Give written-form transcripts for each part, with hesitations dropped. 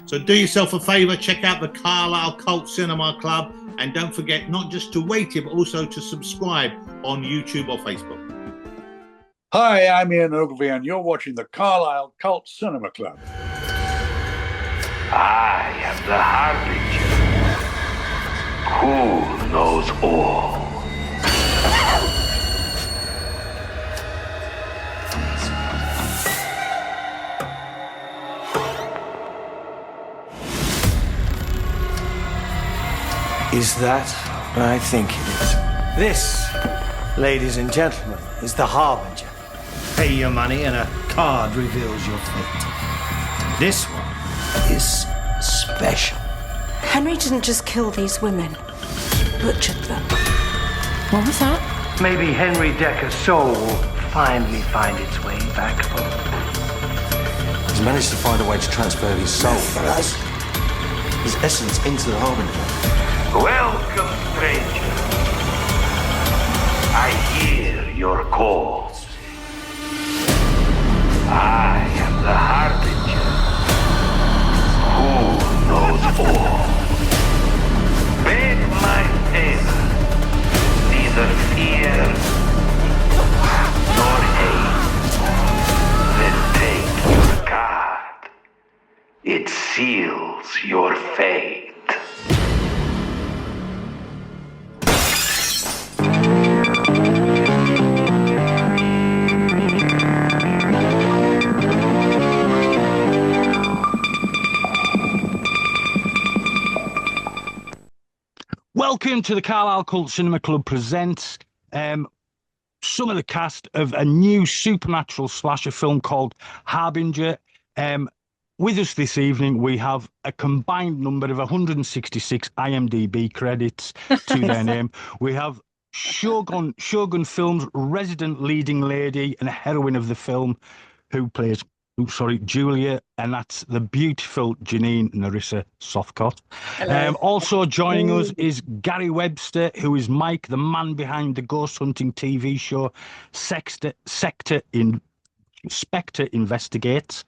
So do yourself a favour, check out the Carlisle Cult Cinema Club, and don't forget not just to rate it, but also to subscribe on YouTube or Facebook. Hi, I'm Ian Ogilvy, and you're watching the Carlisle Cult Cinema Club. I am the Harbinger, who knows all. Is that what I think it is? This, ladies and gentlemen, is the Harbinger. Pay your money and a card reveals your fate. This one is special. Henry didn't just kill these women, he butchered them. What was that? Maybe Henry Decker's soul will finally find its way back home. He's managed to find a way to transfer his soul, his essence, into the Harbinger. Welcome, stranger. I hear your calls. I am the Harbinger, who knows all. Beg my favor, neither fear nor hate. Then take your card. It seals your fate. Welcome to the Carlisle Cult Cinema Club presents some of the cast of a new supernatural slasher film called Harbinger. With us this evening, we have a combined number of 166 IMDb credits to their name. We have Shogun Films' resident leading lady and heroine of the film, who plays Julia, and that's the beautiful Jeanine Nerissa Sothcott. Also joining us is Gary Webster, who is Mike, the man behind the ghost hunting TV show Spectre Investigates.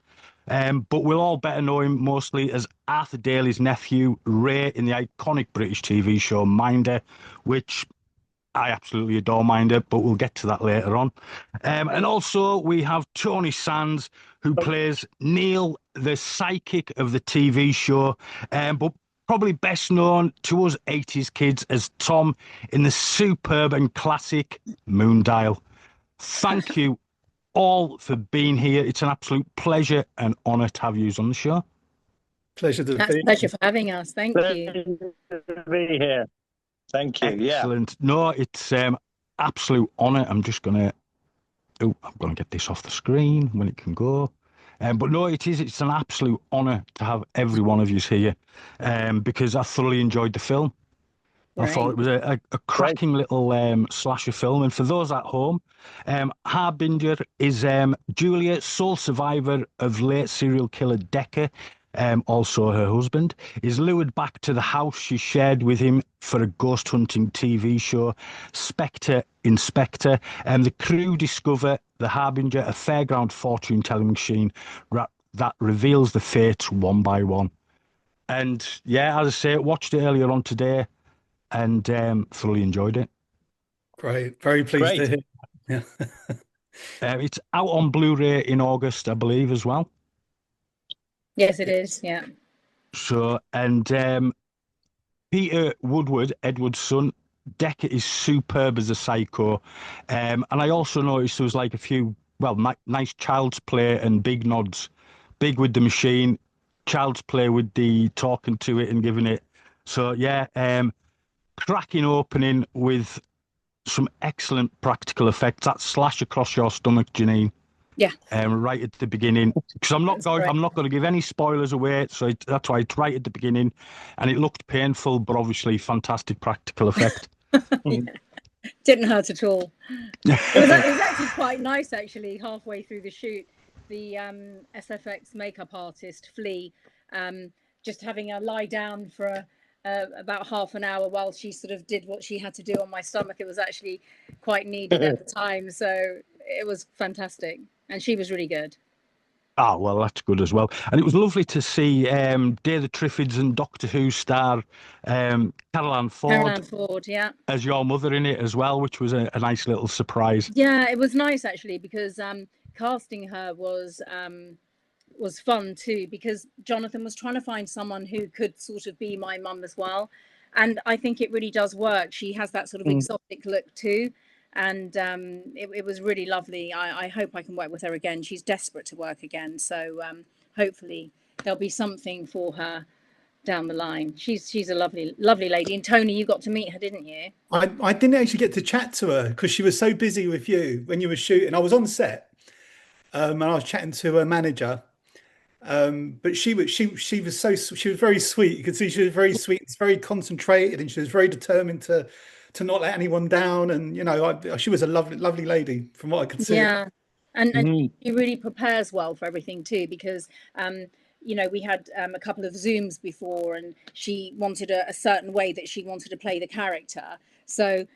But we'll all better know him mostly as Arthur Daly's nephew, Ray, in the iconic British TV show Minder, which I absolutely adore Minder, but we'll get to that later on. And also we have Tony Sands, who plays Neil, the psychic of the TV show, but probably best known to us 80s kids as Tom in the superb and classic Moondial. Thank you all for being here. It's an absolute pleasure and honour to have you on the show. Pleasure to be. Pleasure for having us. Thank you. To be here. Thank you. Excellent. Yeah. No, it's absolute honour. I'm just gonna. Oh, I'm gonna get this off the screen when it can go. But no, it's an absolute honour to have every one of you here, because I thoroughly enjoyed the film. Right. I thought it was a cracking little slasher film. And for those at home, Harbinger is Julia, sole survivor of late serial killer Decker, also her husband, is lured back to the house she shared with him for a ghost hunting TV show, Spectre Inspector. The crew discover the Harbinger, a fairground fortune-telling machine that reveals the fates one by one. And yeah, as I say, watched it earlier on today and thoroughly enjoyed it. Great. Very pleased to hear. Yeah. It's out on Blu-ray in August, I believe, as well. Yes, it is. Yeah. So, and Peter Woodward, Edward's son, Decker is superb as a psycho. And I also noticed there was like a few, nice child's play and big nods. Big with the machine, child's play with the talking to it and giving it. So, yeah, cracking opening with some excellent practical effects. That slash across your stomach, Jeanine. Yeah. Right at the beginning, because I'm not going to give any spoilers away, so that's why it's right at the beginning, and it looked painful, but obviously fantastic practical effect. Yeah. Didn't hurt at all. It was actually quite nice. Actually, halfway through the shoot, the SFX makeup artist Flea, just having a lie down for about half an hour while she sort of did what she had to do on my stomach. It was actually quite needed at the time, so it was fantastic. And she was really good. Ah, well, that's good as well. And it was lovely to see Day of the Triffids and Doctor Who star Caroline Ford yeah, as your mother in it as well, which was a nice little surprise. yeah. It was nice actually because casting her was fun too, because Jonathan was trying to find someone who could sort of be my mum as well, and I think it really does work. She has that sort of exotic look too, and it was really lovely. I hope I can work with her again. She's desperate to work again, so hopefully there'll be something for her down the line. She's a lovely lady. And Tony, you got to meet her, didn't you? I didn't actually get to chat to her because she was so busy with you when you were shooting. I was on set, and I was chatting to her manager. But she was very sweet. You could see she was very sweet, very concentrated, and she was very determined to not let anyone down. And she was a lovely lady from what I could see. Yeah, and she really prepares well for everything too, because we had a couple of Zooms before, and she wanted a certain way that she wanted to play the character. So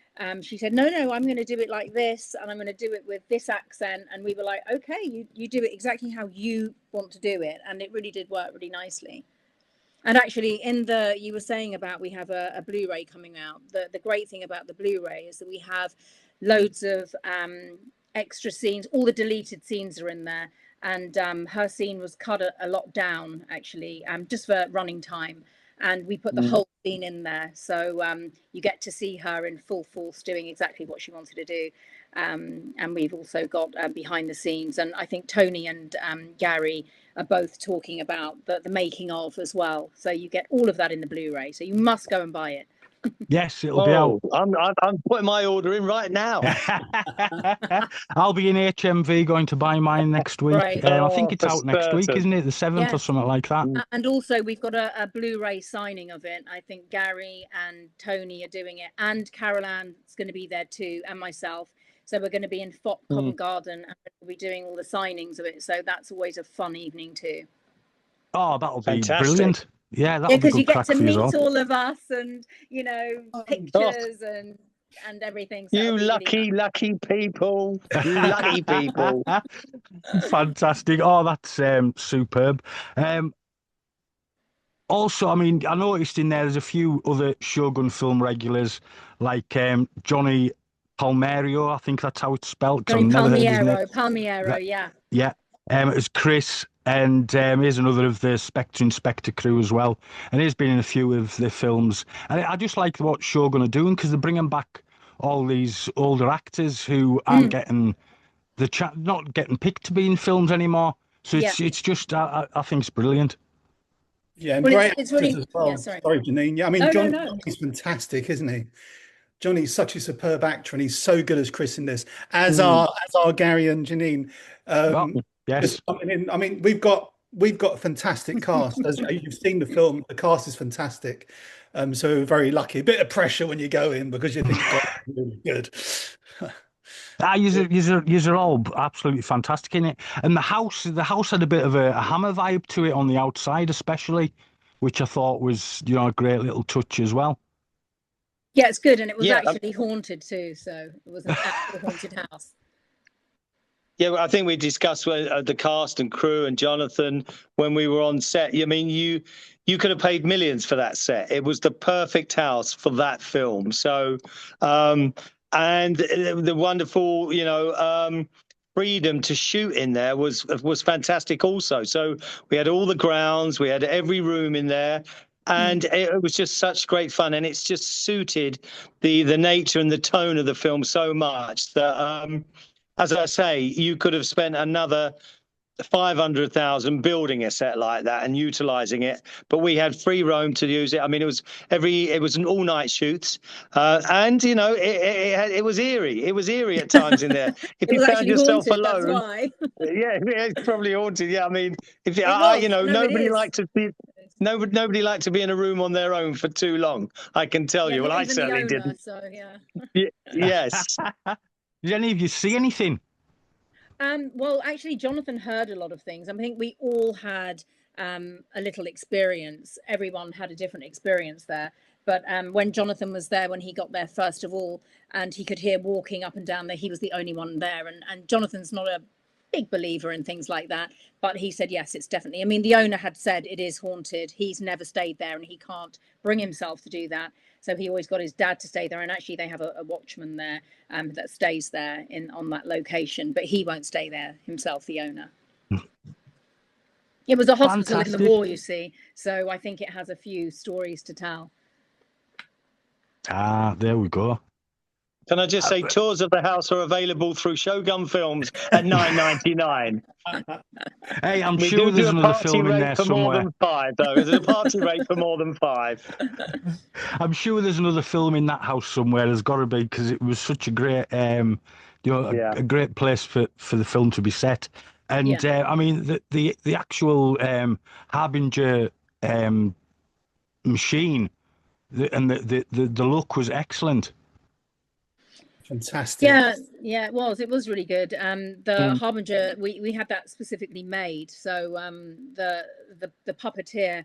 she said, no, I'm going to do it like this, and I'm going to do it with this accent. And we were like, okay, you do it exactly how you want to do it. And it really did work really nicely. And actually, you were saying about we have a Blu-ray coming out. The great thing about the Blu-ray is that we have loads of extra scenes. All the deleted scenes are in there. And her scene was cut a lot down, actually, just for running time. And we put the whole scene in there. So you get to see her in full force doing exactly what she wanted to do. And we've also got behind the scenes. And I think Tony and Gary are both talking about the making of as well. So you get all of that in the Blu-ray. So you must go and buy it. Yes, it'll be out. I'm putting my order in right now. I'll be in HMV going to buy mine next week. Right. I think it's out next week, isn't it? The 7th or something like that. And also we've got a Blu-ray signing of it. I think Gary and Tony are doing it, and Caroline's going to be there too, and myself. So we're going to be in Covent Garden, and we'll be doing all the signings of it. So that's always a fun evening too. Oh, that'll be brilliant. Yeah, that'll be because good you get to meet well. all of us, and pictures and everything. So you lucky people. You lucky people. Fantastic. Oh, that's superb. Also, I mean, I noticed in there's a few other Shogun film regulars, like Johnny Palmero, I think that's how it's spelled. Johnny Palmero, yeah. Yeah. It was Chris, and here's another of the Spectre Inspector crew as well. And he's been in a few of the films. And I just like what Shogun are doing, because they're bringing back all these older actors who aren't getting not getting picked to be in films anymore. So it's just, I think it's brilliant. Yeah, and great actors really, as well. Yeah, sorry, Jeanine. Yeah, I mean, Johnny's fantastic, isn't he? Johnny's such a superb actor, and he's so good as Chris in this, as are Gary and Jeanine. Yes. I mean, we've got a fantastic cast. As you've seen the film, the cast is fantastic. So we're very lucky. A bit of pressure when you go in because you think it's really good. You're all absolutely fantastic in it. And the house had a bit of a Hammer vibe to it on the outside, especially, which I thought was a great little touch as well. Yeah, it's good, and it was actually haunted too. So it was an actual haunted house. Yeah, well, I think we discussed the cast and crew and Jonathan when we were on set. I mean, you could have paid millions for that set. It was the perfect house for that film. So, and the wonderful, freedom to shoot in there was fantastic also. So we had all the grounds, we had every room in there. And it was just such great fun, and it's just suited the nature and the tone of the film so much that, as I say, you could have spent another 500,000 building a set like that and utilizing it, but we had free roam to use it. I mean, it was an all-night shoots, and it was eerie. It was eerie at times in there. If you found yourself haunted, alone, that's why. it's probably haunted. Yeah, I mean, if nobody liked to be in a room on their own for too long. I can tell you. Well, I certainly didn't. So yeah. Yes. Did any of you see anything? Well, actually, Jonathan heard a lot of things. I think we all had a little experience. Everyone had a different experience there. But when Jonathan was there, when he got there first of all, and he could hear walking up and down there, he was the only one there. And Jonathan's not big believer in things like that, but he said yes, it's definitely. I mean, the owner had said it is haunted. He's never stayed there, and he can't bring himself to do that. So he always got his dad to stay there, and actually they have a watchman there that stays there on that location, but he won't stay there himself, the owner. It was a hospital in the war, you see, so I think it has a few stories to tell. Ah, there we go. Can I just say, tours of the house are available through Shogun Films at $9.99. Hey, I'm sure there's another film in there somewhere. More than 5, though. There's a party rate for more than 5. I'm sure there's another film in that house somewhere. There's got to be, because it was such a great, a great place for the film to be set. And I mean, the actual Harbinger machine, and the look was excellent. Fantastic. Yeah, it was really good. The Harbinger, we had that specifically made. So the puppeteer,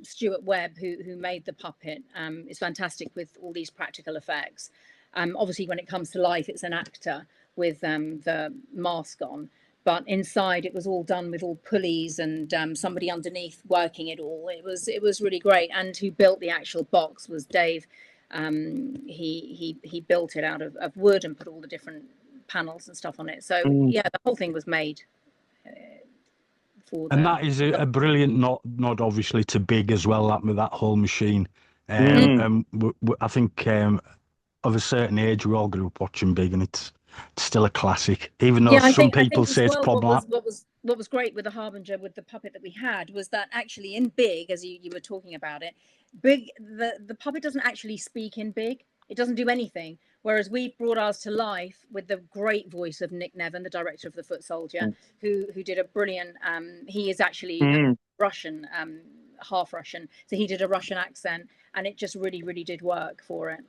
Stuart Webb, who made the puppet, is fantastic with all these practical effects. Obviously, when it comes to life, it's an actor with the mask on. But inside, it was all done with all pulleys and somebody underneath working it all. It was really great. And who built the actual box was Dave. He built it out of wood and put all the different panels and stuff on it. So yeah, the whole thing was made. And that is a brilliant nod, obviously, to Big as well. That whole machine. I think of a certain age, we all grew up watching Big, and it's still a classic, even though some people say it's problematic. What was great with the Harbinger, with the puppet that we had, was that actually in Big, as you were talking about it, Big, the puppet doesn't actually speak in Big. It doesn't do anything. Whereas we brought ours to life with the great voice of Nick Nevin, the director of The Foot Soldier, who did a brilliant. He is actually Russian, half Russian, so he did a Russian accent, and it just really, really did work for it.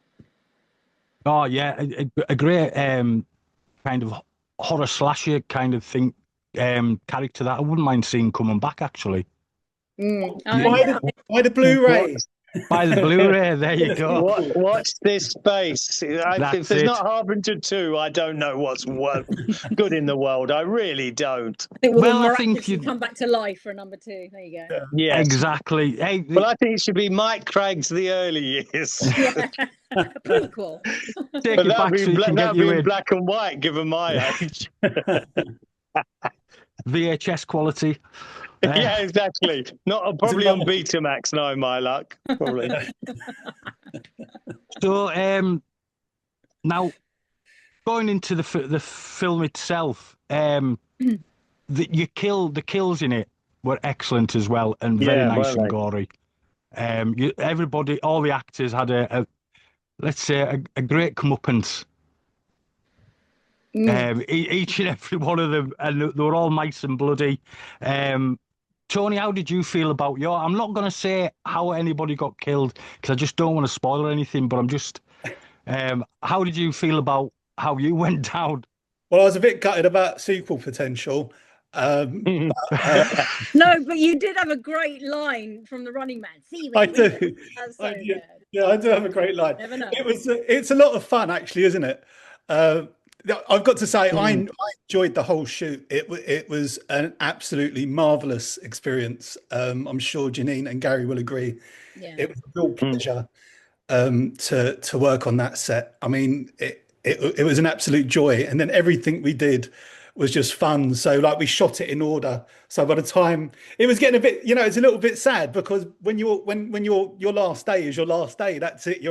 Oh yeah, a great kind of horror slasher kind of thing, character that I wouldn't mind seeing coming back, actually. By the Blu-ray. By the Blu-ray, there you go. Watch this space. If there's not Harbinger 2, I don't know what's good in the world. I really don't. I think you come back to life for number 2. There you go. Yeah, exactly. Hey, well, I think it should be Mike Craig's The Early Years. Prequel. But that'd be in black and white, given my age. VHS quality. Yeah, exactly. Probably on Betamax, no, my luck. Probably. So, now going into the film itself, the kills in it were excellent as well, and very nice and gory. Everybody, all the actors had a let's say a great comeuppance. Each and every one of them, and they were all nice and bloody. Tony, how did you feel about your... I'm not going to say how anybody got killed, because I just don't want to spoil anything, but I'm just... how did you feel about how you went down? Well, I was a bit gutted about sequel potential. No, but you did have a great line from The Running Man. I do. That's so good. Yeah, I do have a great line. Never know. It's a lot of fun, actually, isn't it? I've got to say, I enjoyed the whole shoot. It was an absolutely marvelous experience. I'm sure Jeanine and Gary will agree. Yeah. It was a real pleasure to work on that set. I mean, it was an absolute joy, and then everything we did was just fun. So, like, we shot it in order. So by the time it was getting a bit, it's a little bit sad, because when your last day is your last day, that's it.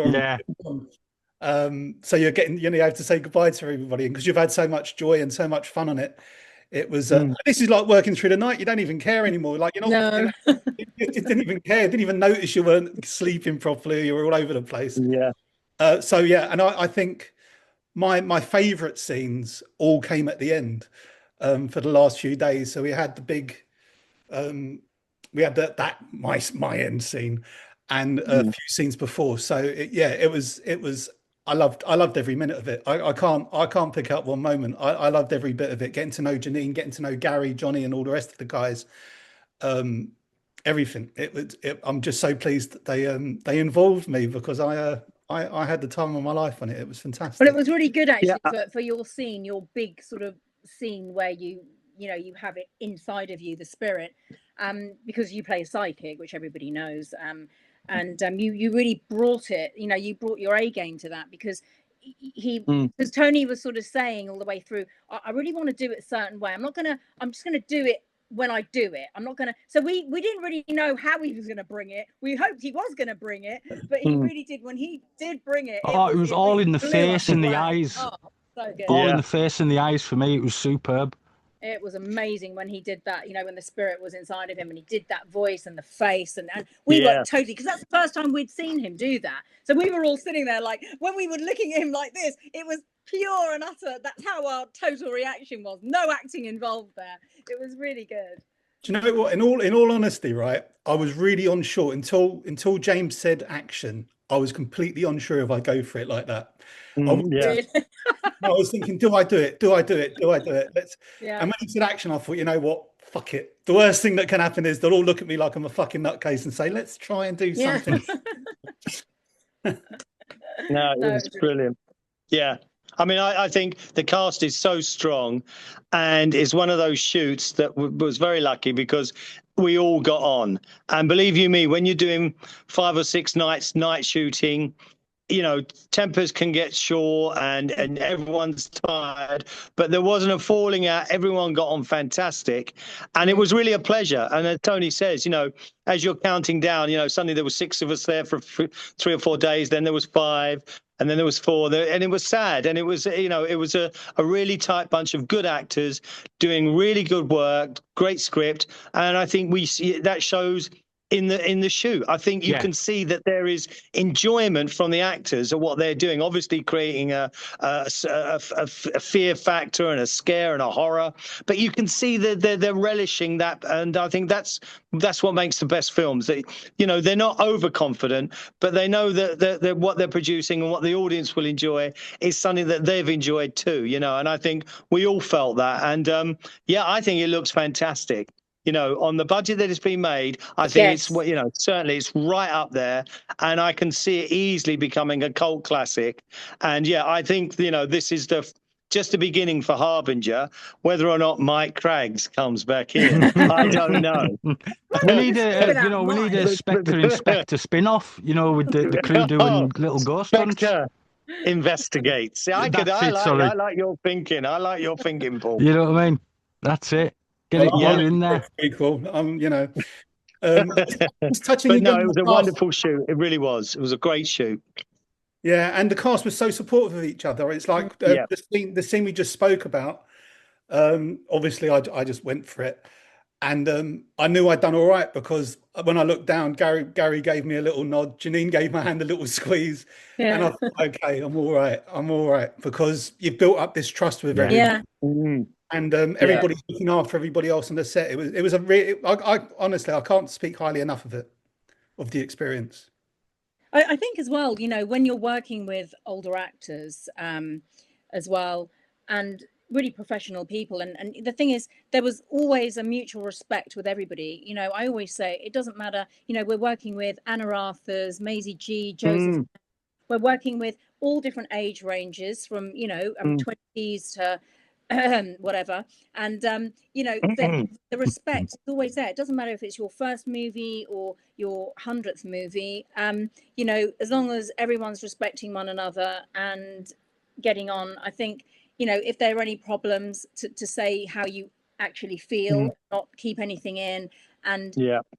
So you're getting, you have to say goodbye to everybody, because you've had so much joy and so much fun on it. It was this is like working through the night. You don't even care anymore. Like, you're not, you didn't even care. Didn't even notice you weren't sleeping properly. You were all over the place. Yeah. And I think my favorite scenes all came at the end for the last few days. So we had the big, we had that my end scene, and a few scenes before. So it was. I loved every minute of it. I can't pick up one moment. I loved every bit of it. Getting to know Jeanine, getting to know Gary, Johnny, and all the rest of the guys. Everything. I'm just so pleased that they involved me, because I had the time of my life on it. It was fantastic. But it was really good, actually, for your scene, your big sort of scene where you have it inside of you, the spirit, because you play a psychic, which everybody knows, and you really brought it. You brought your A game to that, because because Tony was sort of saying all the way through, I really want to do it a certain way. I'm just gonna do it when I do it. I'm not gonna. So we didn't really know how he was gonna bring it. We hoped he was gonna bring it, but he really did. When he did bring it, it was all really in the face and the eyes. Oh, so good. All in the face and the eyes for me. It was superb. It was amazing when he did that, when the spirit was inside of him and he did that voice and the face, and we were totally, because that's the first time we'd seen him do that. So we were all sitting there like, when we were looking at him like this, it was pure and utter. That's how our total reaction was. No acting involved there. It was really good. Do you know what? In all honesty, right, I was really unsure until James said action. I was completely unsure if I go for it like that. I was thinking, do I do it? Do I do it? Do I do it? And when he said action, I thought, you know what? Fuck it. The worst thing that can happen is they'll all look at me like I'm a fucking nutcase and say, let's try and do something. No, it was brilliant. Yeah. I mean, I think the cast is so strong, and it's one of those shoots that was very lucky because we all got on. And believe you me, when you're doing 5 or 6 nights night shooting, tempers can get short and everyone's tired, but there wasn't a falling out. Everyone got on fantastic, and it was really a pleasure. And as Tony says, as you're counting down, suddenly there were 6 of us there for 3 or 4 days, then there was 5, and then there was 4, and it was sad. And it was, it was a really tight bunch of good actors doing really good work, great script. And I think we see that shows in the shoot. I think you can see that there is enjoyment from the actors of what they're doing, obviously creating a fear factor and a scare and a horror, but you can see that they're relishing that. And I think that's what makes the best films. They're not overconfident, but they know that what they're producing and what the audience will enjoy is something that they've enjoyed too, and I think we all felt that. And I think it looks fantastic. On the budget that has been made, I think it's, certainly it's right up there, and I can see it easily becoming a cult classic. And I think, this is just the beginning for Harbinger. Whether or not Mike Craggs comes back in, I don't know. We need a Spectre spin-off, with the crew doing little ghost hunts. Investigates. See, I like your thinking. I like your thinking, Paul. You know what I mean? That's it. Get it in there. Pretty cool. Touching. But no, it was a wonderful shoot. It really was. It was a great shoot. Yeah, and the cast was so supportive of each other. It's like the scene we just spoke about. Obviously, I just went for it, and I knew I'd done all right, because when I looked down, Gary gave me a little nod. Jeanine gave my hand a little squeeze, and I thought, okay, I'm all right, because you've built up this trust with everybody. Yeah. And everybody's looking after everybody else on the set. It was a really. I honestly, I can't speak highly enough of the experience. I think as well, when you're working with older actors as well, and really professional people, and the thing is, there was always a mutual respect with everybody. I always say it doesn't matter. We're working with Anna Arthurs, Maisie G, Joseph. We're working with all different age ranges, from 20s to whatever, and the respect is always there. It doesn't matter if it's your first movie or your 100th movie, as long as everyone's respecting one another and getting on. I think if there are any problems, to say how you actually feel, not keep anything in, and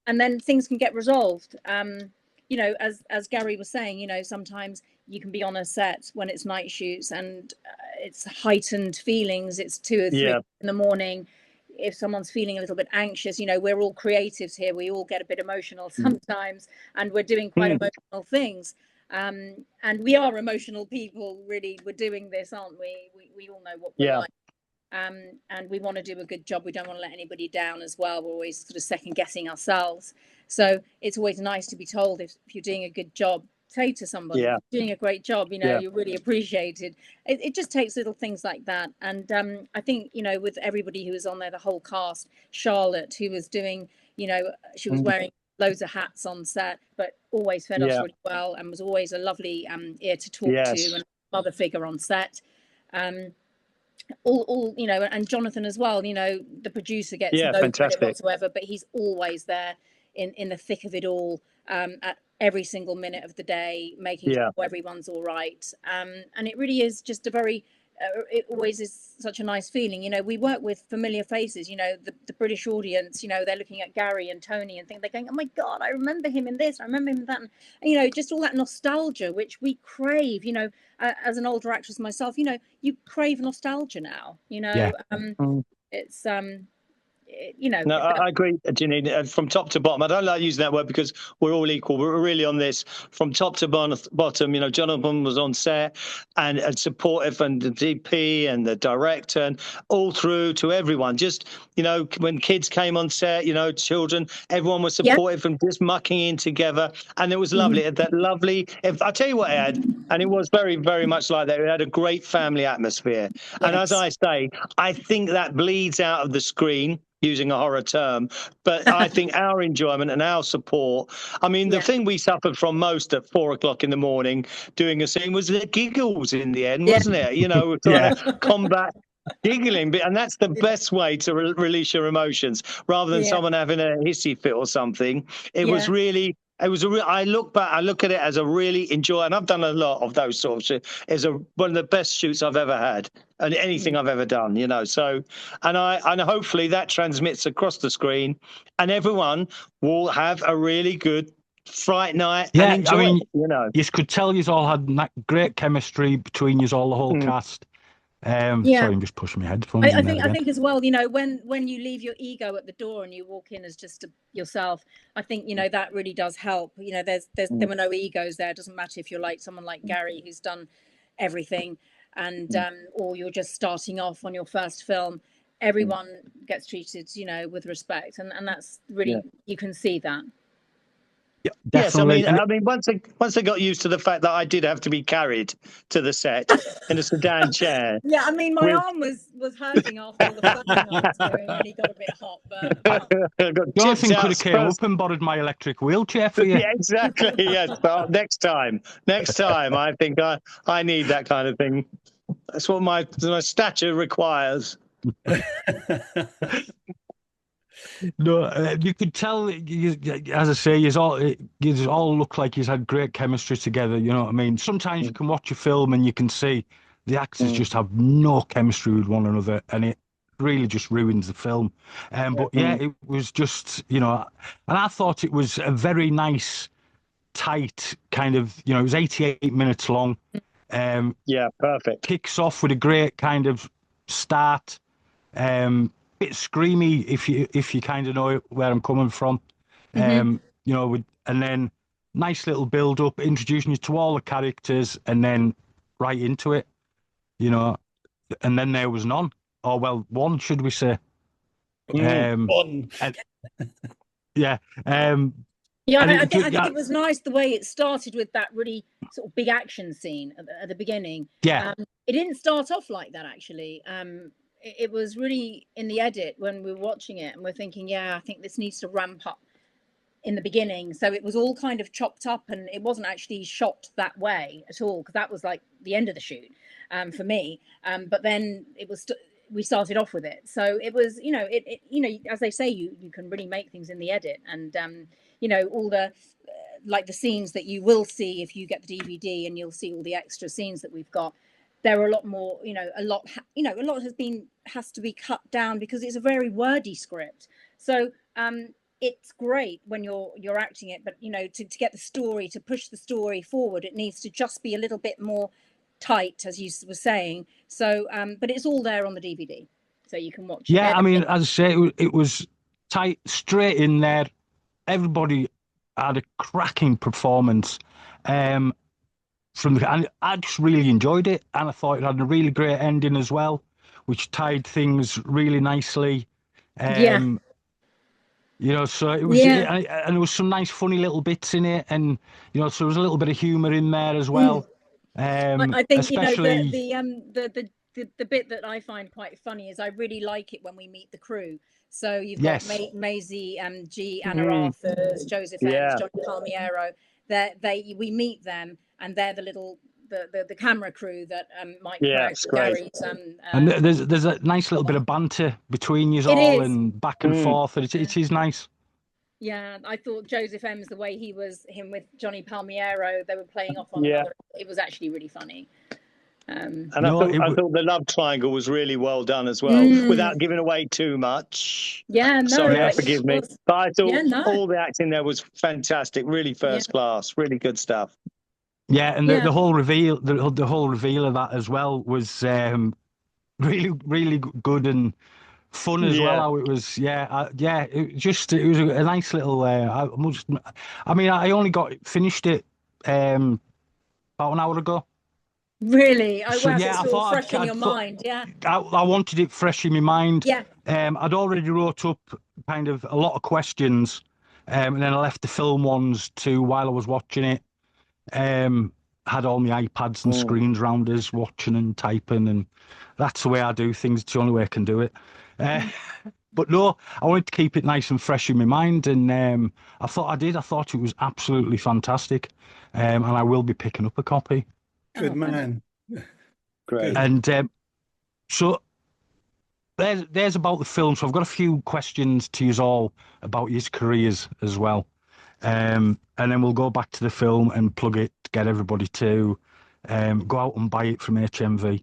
then things can get resolved. As Gary was saying, sometimes you can be on a set when it's night shoots and it's heightened feelings. It's 2 or 3 in the morning. If someone's feeling a little bit anxious, we're all creatives here. We all get a bit emotional sometimes, and we're doing quite emotional things. And we are emotional people, really. We're doing this, aren't we? We all know what we're like. And we want to do a good job. We don't want to let anybody down as well. We're always sort of second guessing ourselves. So it's always nice to be told if you're doing a good job. Say to somebody, you're doing a great job, you're really appreciated. It just takes little things like that. And I think, with everybody who was on there, the whole cast, Charlotte, who was doing, she was wearing loads of hats on set, but always fed us really well, and was always a lovely ear to talk to, and mother figure on set. all you know, and Jonathan as well. You know, the producer gets no credit whatsoever, but he's always there in the thick of it all, at every single minute of the day, making sure everyone's all right. And it really is just a very it always is such a nice feeling. You know, we work with familiar faces. You know, the British audience, you know, they're looking at Gary and Tony and they're going, oh my God, I remember him in this, I remember him in that. And, you know, just all that nostalgia, which we crave, you know, as an older actress myself, you know, you crave nostalgia now, you know. It's you know. No, I agree, Jeanine. From top to bottom, I don't like using that word because we're all equal. We're really on this from top to bottom. You know, Jonathan was on set and supportive, and the DP and the director, and all through to everyone. Just, you know, when kids came on set, you know, children, everyone was supportive and just mucking in together, and it was lovely. That lovely. I tell you what, it had, and it was very, very much like that. It had a great family atmosphere, and as I say, I think that bleeds out of the screen, using a horror term, but I think our enjoyment and our support, I mean, the thing we suffered from most at 4 o'clock in the morning doing a scene was the giggles in the end, wasn't it? You know, trying to combat giggling, and that's the best way to release your emotions, rather than someone having a hissy fit or something. It was really, it was a real, I look at it as a really and I've done a lot of those sorts of, is one of the best shoots I've ever had, and anything I've ever done, you know. So, and hopefully that transmits across the screen, and everyone will have a really good Fright night and enjoy it, you know. You could tell you all had great chemistry between you all, the whole cast. Sorry, I'm just pushing my headphones. I think as well, you know, when you leave your ego at the door and you walk in as just yourself, I think, you know, that really does help. You know, there were no egos there. It doesn't matter if you're like someone like Gary, who's done everything, and or you're just starting off on your first film. Everyone gets treated, you know, with respect, and that's really, you can see that. Yeah, definitely. Yes, I mean, once I got used to the fact that I did have to be carried to the set in a sedan chair. Yeah, I mean, my arm was hurting after all the flying I was doing, and he got a bit hot. But Jonathan could have came up and borrowed my electric wheelchair for you. Yeah, exactly. Yes, but next time, I think I need that kind of thing. That's what my stature requires. No, you could tell. As I say, you all look like you had great chemistry together. You know what I mean? Sometimes you can watch a film and you can see the actors just have no chemistry with one another, and it really just ruins the film. But yeah, it was just, you know, and I thought it was a very nice, tight kind of, you know, it was 88 minutes long. Yeah, perfect. Kicks off with a great kind of start. Bit screamy if you kind of know where I'm coming from, you know, and then nice little build up, introducing you to all the characters, and then right into it, you know, and then there was none, or well, one, should we say? One. Yeah, I think it was nice the way it started with that really sort of big action scene at the beginning. Yeah, it didn't start off like that actually. It was really in the edit when we were watching it, and we're thinking, yeah, I think this needs to ramp up in the beginning. So it was all kind of chopped up, and it wasn't actually shot that way at all, because that was like the end of the shoot for me. But then it was we started off with it, so it was, you know, it you know, as they say, you can really make things in the edit, and you know, all the like the scenes that you will see if you get the DVD, and you'll see all the extra scenes that we've got. There are a lot more, you know, a lot has to be cut down because it's a very wordy script. So it's great when you're acting it, but you know, to get the story, to push the story forward, it needs to just be a little bit more tight, as you were saying. So, but it's all there on the DVD, so you can watch. Yeah, I mean, as I say, it was tight, straight in there. Everybody had a cracking performance. And I just really enjoyed it, and I thought it had a really great ending as well, which tied things really nicely. You know, so it was, and there was some nice, funny little bits in it, and you know, so there was a little bit of humour in there as well. I think, especially, you know, the bit that I find quite funny is I really like it when we meet the crew. So you've got Maisie, G, Anna Arthurs, Joseph Enns, Johnny Palmiero. We meet them, and they're the the camera crew that Mike Yeah, Crouch, it's great. Gary's. And there's a nice little bit of banter between you all is. and back and forth. And it is nice. Yeah, I thought Joseph M's, the way him with Johnny Palmiero, they were playing off one another. It was actually really funny. And I thought the love triangle was really well done as well, without giving away too much. Yeah, no. Sorry, forgive me. But I thought all the acting there was fantastic, really first class, really good stuff. Yeah, and the whole reveal, the whole reveal of that as well was really, really good and fun as well. How it was, it was a nice little. I only finished it about an hour ago. Really? So, I thought fresh in your mind. Yeah. I wanted it fresh in my mind. Yeah. I'd already wrote up kind of a lot of questions, and then I left the film ones to while I was watching it. Had all my iPads and screens round us, watching and typing, and that's the way I do things. It's the only way I can do it. But no, I wanted to keep it nice and fresh in my mind, and I thought I did. I thought it was absolutely fantastic, and I will be picking up a copy. Good man. Great. And so there's about the film. So I've got a few questions to you all about his careers as well. And then we'll go back to the film and plug it to get everybody to go out and buy it from HMV.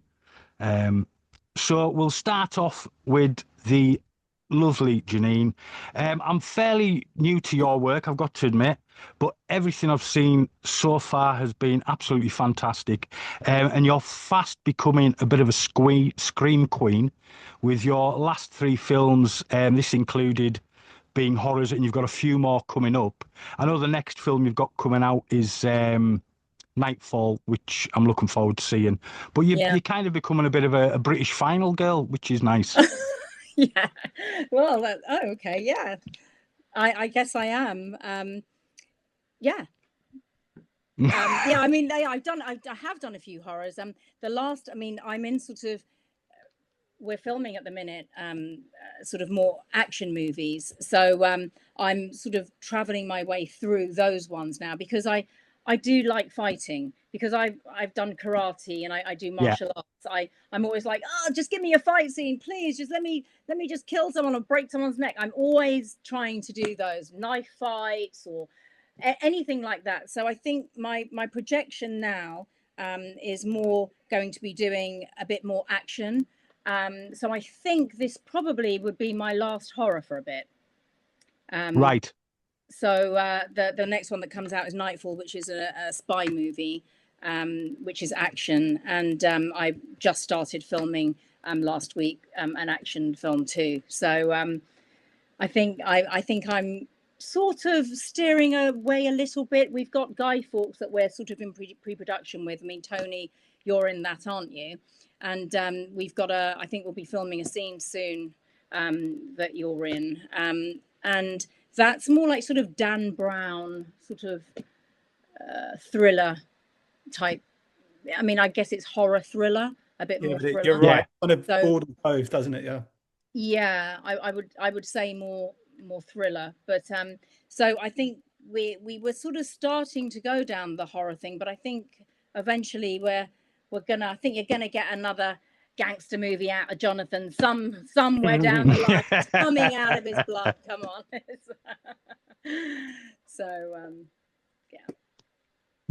So we'll start off with the lovely Jeanine. I'm fairly new to your work, I've got to admit, but everything I've seen so far has been absolutely fantastic. And you're fast becoming a bit of a scream queen with your last 3 films. This included being horrors, and you've got a few more coming up. I know the next film you've got coming out is Knightfall, which I'm looking forward to seeing. But you're kind of becoming a bit of a British final girl, which is nice. Yeah. Well, okay. Yeah. I guess I am. Yeah. I mean, I have done a few horrors. The last, I'm in sort of, we're filming at the minute, sort of more action movies. So I'm sort of traveling my way through those ones now, because I do like fighting, because I've done karate and I do martial arts. I'm always like, just give me a fight scene, please. Just let me just kill someone or break someone's neck. I'm always trying to do those knife fights or anything like that. So I think my projection now is more going to be doing a bit more action. So I think this probably would be my last horror for a bit. Right. So the next one that comes out is Knightfall, which is a spy movie, which is action. And I just started filming last week an action film too. So I think I'm sort of steering away a little bit. We've got Guy Fawkes that we're sort of in pre-production with. I mean, Tony, you're in that, aren't you? And we've got I think we'll be filming a scene soon that you're in. And that's more like sort of Dan Brown, sort of thriller type. I mean, I guess it's horror thriller, a bit more thriller. You're right. Kind of border both, doesn't it? Yeah. Yeah, I would say more thriller. But so I think we were sort of starting to go down the horror thing, but I think eventually I think you're gonna get another gangster movie out of Jonathan somewhere down the line. It's coming out of his blood. Come on. So yeah.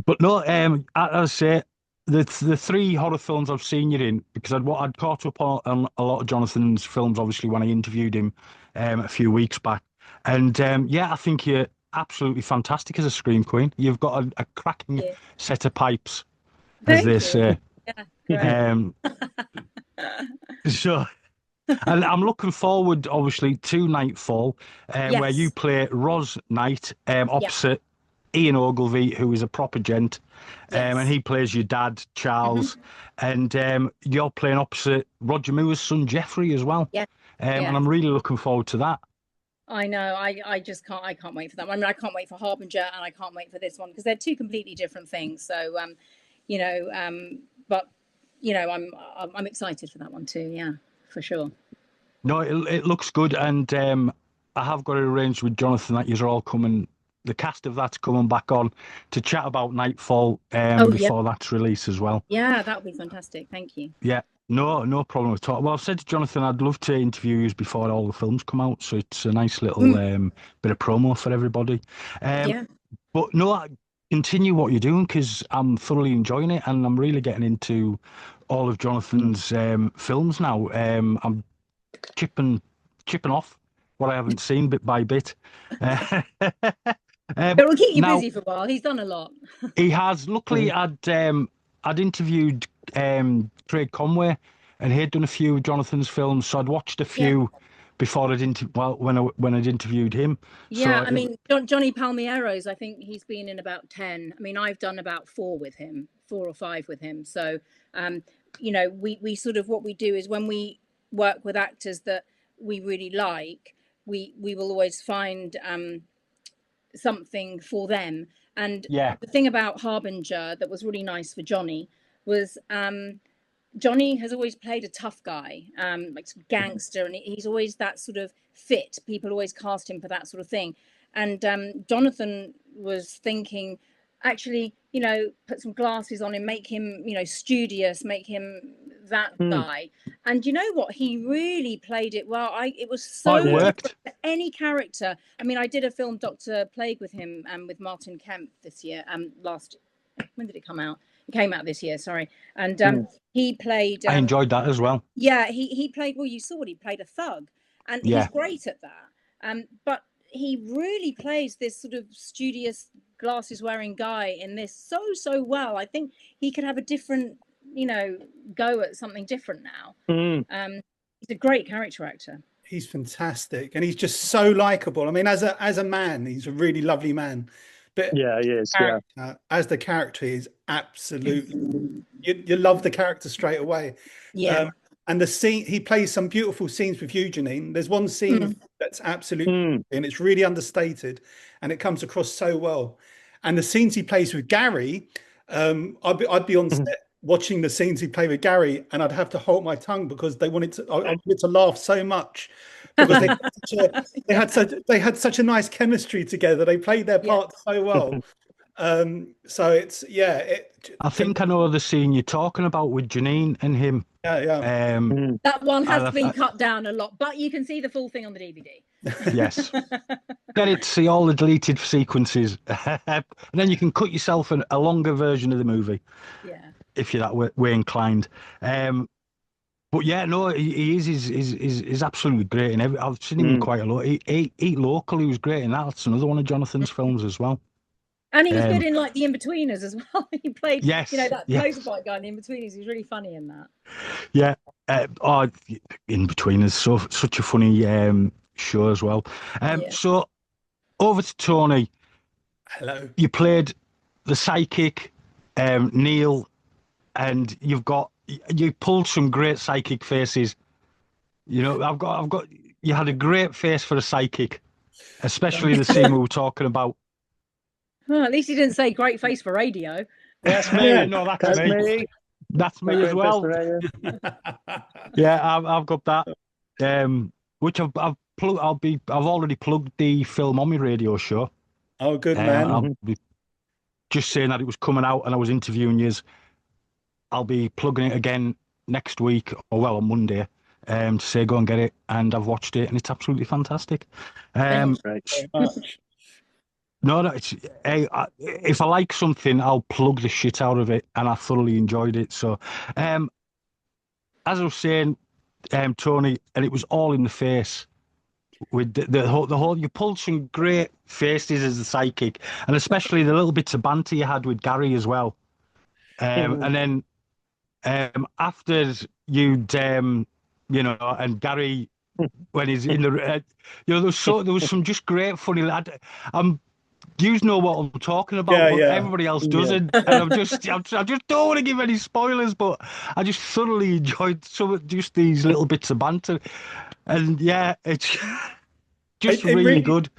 But no, as I say, the 3 horror films I've seen you in, because I'd caught up on a lot of Jonathan's films, obviously, when I interviewed him a few weeks back. And I think you're absolutely fantastic as a scream queen. You've got a cracking set of pipes, as they say. Yeah, so, and I'm looking forward, obviously, to Knightfall, where you play Ros Knight opposite Ian Ogilvy, who is a proper gent, and he plays your dad, Charles, and you're playing opposite Roger Moore's son, Jeffrey, as well. And I'm really looking forward to that. I know. I just can't. I can't wait for that one. I mean, I can't wait for Harbinger, and I can't wait for this one, because they're 2 completely different things. So, but I'm excited for that one too. Yeah, for sure. No, it looks good, and I have got it arranged with Jonathan that you're all coming the cast of that's coming back on to chat about Knightfall before that's released as well. Yeah, that would be fantastic. Thank you. Yeah, no problem at all. Well, I've said to Jonathan, I'd love to interview you before all the films come out, so it's a nice little bit of promo for everybody. Yeah. But no, continue what you're doing, because I'm thoroughly enjoying it, and I'm really getting into all of Jonathan's films now. I'm chipping off what I haven't seen bit by bit. It will keep you busy for a while. He's done a lot. He has. Luckily, I'd interviewed Craig Conway, and he'd done a few of Jonathan's films, so I'd watched a few before when I'd interviewed him. Yeah, so I mean, Johnny Palmiero's, I think he's been in about 10. I mean, I've done about 4 or 5 with him. So, you know, we sort of, what we do is when we work with actors that we really like, we will always find something for them. And the thing about Harbinger that was really nice for Johnny was Johnny has always played a tough guy, like some gangster, and he's always that sort of fit. People always cast him for that sort of thing. And Jonathan was thinking, actually, you know, put some glasses on him, make him, you know, studious, make him that guy. And you know what? He really played it well. It was so different to any character. I mean, I did a film, Dr. Plague, with him with Martin Kemp this year. When did it come out? It came out this year, sorry. And he played... I enjoyed that as well. Yeah, he played, well, you saw it, he played a thug. And he's great at that. But he really plays this sort of studious, glasses-wearing guy in this so well. I think he could have a different, you know, go at something different now. He's a great character actor. He's fantastic, and he's just so likable. I mean, as a man, he's a really lovely man. But he is. As the character, is absolutely you love the character straight away. Yeah. And the scene, he plays some beautiful scenes with you, Jeanine. There's one scene that's absolutely, and it's really understated, and it comes across so well. And the scenes he plays with Gary, I'd be on set watching the scenes he played with Gary, and I'd have to hold my tongue because I wanted to laugh so much because they had such a nice chemistry together. They played their parts so well. So it's I think I know the scene you're talking about with Jeanine and him. That one has been cut down a lot, but you can see the full thing on the DVD. Yes. Get it to see all the deleted sequences. And then you can cut yourself a longer version of the movie. Yeah. If you're that way inclined. But yeah, no, he is absolutely great. And I've seen him quite a lot. Eat Local, he was great in that. That's another one of Jonathan's films as well. And he was good in like The Inbetweeners as well. He played, you know, that motorbike guy in The Inbetweeners. He was really funny in that. Yeah. Inbetweeners, such a funny show as well. So over to Tony. Hello. You played the Psychic Neal, and you pulled some great psychic faces. You know, I've got. You had a great face for a psychic, especially the scene we were talking about. Well, at least he didn't say great face for radio. That's me. No, that's me. That's me as well. Yeah, I've got that. Which I've already plugged the film on my radio show. Oh, good man. I'll be just saying that it was coming out and I was interviewing you. I'll be plugging it again next week, on Monday, to say go and get it. And I've watched it and it's absolutely fantastic. Thanks very much. No, if I like something, I'll plug the shit out of it, and I thoroughly enjoyed it. So, as I was saying, Tony, and it was all in the face. With the whole, you pulled some great faces as the psychic, and especially the little bits of banter you had with Gary as well. And then after you'd, you know, and Gary when he's in the, you know, there was some just great funny lad. You know what I'm talking about, but everybody else doesn't. And I just don't want to give any spoilers, but I just thoroughly enjoyed just these little bits of banter. And yeah, it's just really good.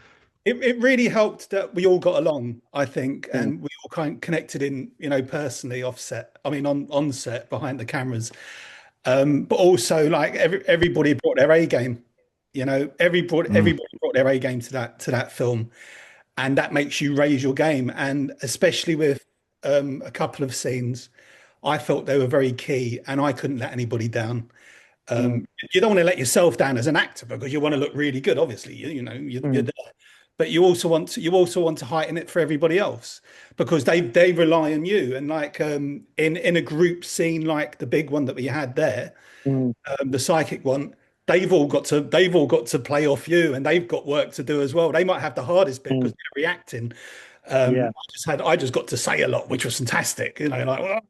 It really helped that we all got along, I think, and we all kind of connected in, you know, personally on set behind the cameras. But also, like everybody brought their A game. You know, everybody brought their A game to that film. and that makes you raise your game. And especially with a couple of scenes, I felt they were very key, and I couldn't let anybody down. You don't want to let yourself down as an actor because you want to look really good. Obviously, you're there, but you also want to heighten it for everybody else because they rely on you. And like in a group scene like the big one that we had there, the psychic one, they've all got to play off you, and they've got work to do as well. They might have the hardest bit because they're reacting. I just got to say a lot, which was fantastic. I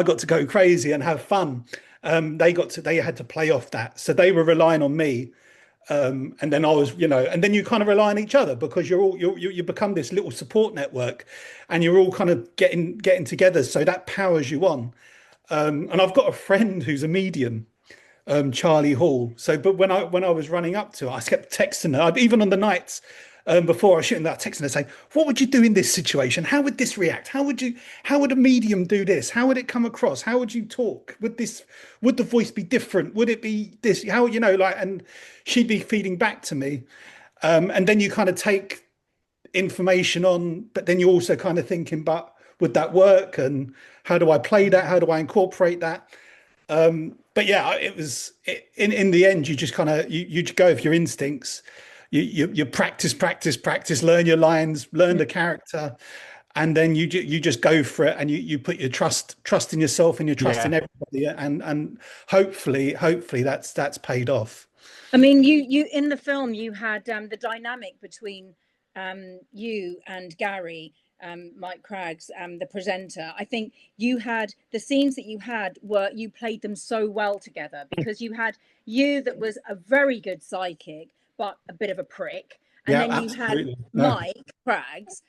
got to go crazy and have fun. They had to play off that, so they were relying on me. And then I was, and then you kind of rely on each other because you become this little support network, and you're all kind of getting together. So that powers you on. And I've got a friend who's a medium, Charlie Hall. So, but when I was running up to her, I kept texting her, even on the nights before I was shooting that, texting her saying, "What would you do in this situation? How would this react? How would a medium do this? How would it come across? How would you talk? Would the voice be different? Would it be this? How, and she'd be feeding back to me. And then you kind of take information on, but then you're also kind of thinking, but would that work? And how do I play that? How do I incorporate that? But yeah, it was in the end, you just kind of, you go with your instincts. You practice, learn your lines, learn the character, and then you just go for it, and you put your trust in yourself and your trust in everybody, and hopefully that's paid off. I mean, you in the film you had the dynamic between you and Gary, Mike Craggs, the presenter. I think you had the scenes that you played them so well together because you had you that was a very good psychic but a bit of a prick, and then you had Mike Craggs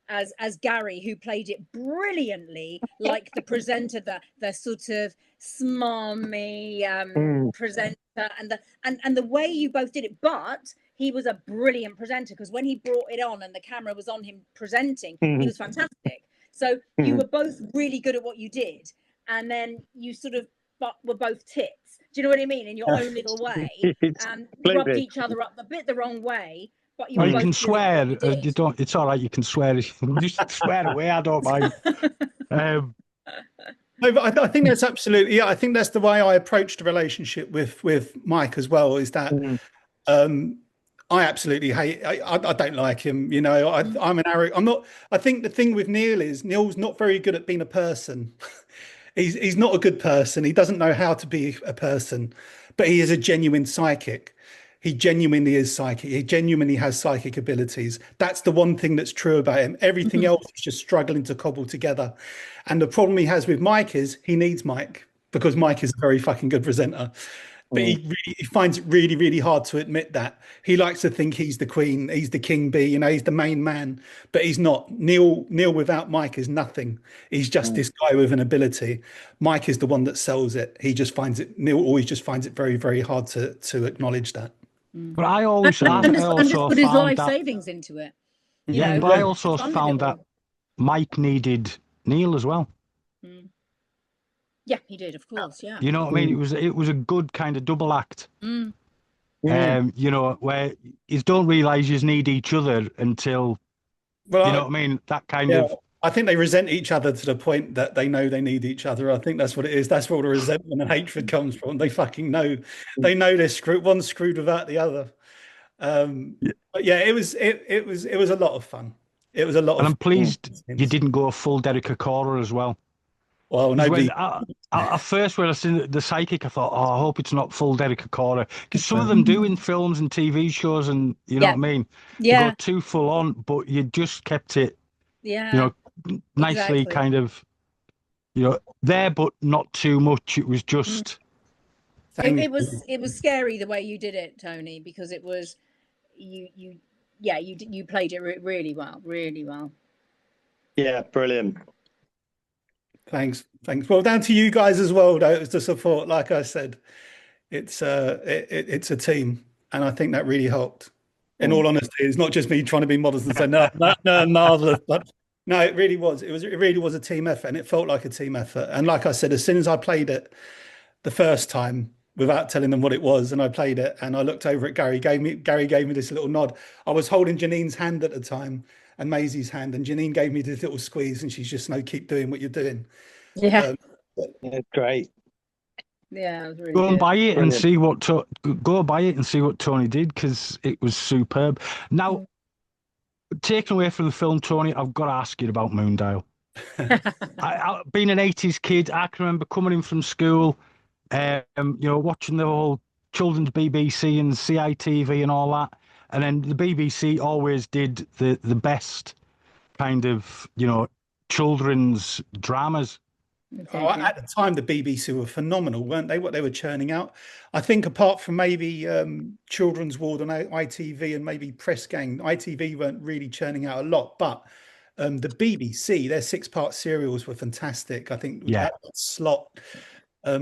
as Gary, who played it brilliantly, like the presenter, the sort of smarmy presenter, and the way you both did it. But he was a brilliant presenter because when he brought it on and the camera was on him presenting, he was fantastic. So you were both really good at what you did, and then you sort of were both tits. Do you know what I mean? In your own little way, rubbed each other up a bit the wrong way. But you can swear. You don't. It's all right. You can swear. Just swear away. I don't mind. I think that's absolutely. Yeah, I think that's the way I approached the relationship with Mike as well. Is that I absolutely hate. I don't like him. I'm an arrogant. I'm not. I think the thing with Neil is Neil's not very good at being a person. He's not a good person. He doesn't know how to be a person, but he is a genuine psychic. He genuinely is psychic. He genuinely has psychic abilities. That's the one thing that's true about him. Everything else is just struggling to cobble together. And the problem he has with Mike is he needs Mike because Mike is a very fucking good presenter. But he finds it really, really hard to admit that. He likes to think he's the queen, he's the king bee, he's the main man, but he's not. Neil without Mike is nothing. He's just this guy with an ability. Mike is the one that sells it. Neil always just finds it very, very hard to acknowledge that. But I also put his life savings into it. But I also found that Mike needed Neil as well. Yeah, he did, of course. Yeah. You know what I mean? It was a good kind of double act. Where you don't realise you need each other until you know what I mean. That kind of. I think they resent each other to the point that they know they need each other. I think that's what it is. That's where all the resentment and hatred comes from. They fucking know. They know they're screwed. One's screwed without the other. But yeah, it was a lot of fun. It was a lot. And I'm pleased you didn't go full Derek Acora as well. Well, nobody. At first, when I seen the psychic, I thought, I hope it's not full Derek Acora, because some of them do in films and TV shows, and you know what I mean. Yeah. You go too full on, but you just kept it. Yeah. Nicely, kind of. There, but not too much. It was just. It was scary the way you did it, Tony, because it was you played it really well, really well. Yeah, brilliant. Thanks. Well, down to you guys as well, though, as the support. Like I said, it's a team, and I think that really helped. In all honesty, it's not just me trying to be modest and say no, marvelous, but no, it really was. It really was a team effort, and it felt like a team effort. And like I said, as soon as I played it the first time, without telling them what it was, and I played it, and I looked over at Gary. Gary gave me this little nod. I was holding Jeanine's hand at the time and Maisie's hand, and Jeanine gave me this little squeeze, and she's just, no, keep doing what you're doing. Yeah, Great. yeah, it was really Go and good. buy it and Brilliant. see what go buy it and see what Tony did, because it was superb. Now, taken away from the film, Tony, I've got to ask you about Moondial. Being an 80s kid, I can remember coming in from school, watching the whole children's BBC and CITV and all that. And then the BBC always did the best kind of, children's dramas. Oh, at the time, the BBC were phenomenal, weren't they? What they were churning out. I think apart from maybe Children's Ward on ITV and maybe Press Gang, ITV weren't really churning out a lot. But the BBC, their 6-part serials were fantastic. I think that slot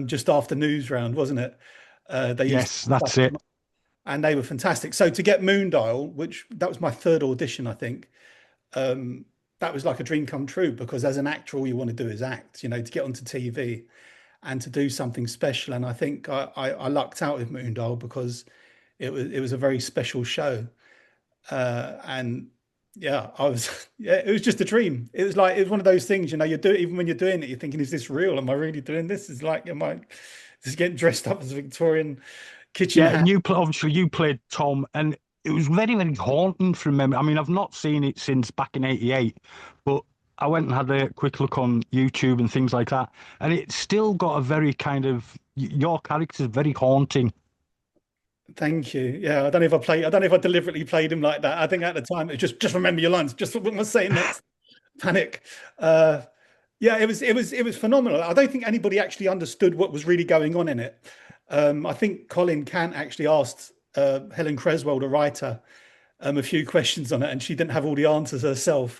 just after News Round, wasn't it? That's it. And they were fantastic. So to get Moondial, that was my 3rd audition, I think. That was like a dream come true, because as an actor, all you want to do is act, to get onto TV and to do something special. And I think I lucked out with Moondial, because it was a very special show. And yeah, it was just a dream. It was one of those things, you do it, even when you're doing it, you're thinking, is this real? Am I really doing this? Is like, just getting dressed up as a Victorian kitchen hat. And you played Tom, and it was very, very haunting from memory. I mean, I've not seen it since back in '88, but I went and had a quick look on YouTube and things like that, and it's still got a very kind of, your character's very haunting. Thank you. Yeah, I don't know if I deliberately played him like that. I think at the time it was just remember your lines, just what am I saying next? Panic. Yeah, it was phenomenal. I don't think anybody actually understood what was really going on in it. I think Colin Cant actually asked Helen Creswell, the writer, a few questions on it, and she didn't have all the answers herself,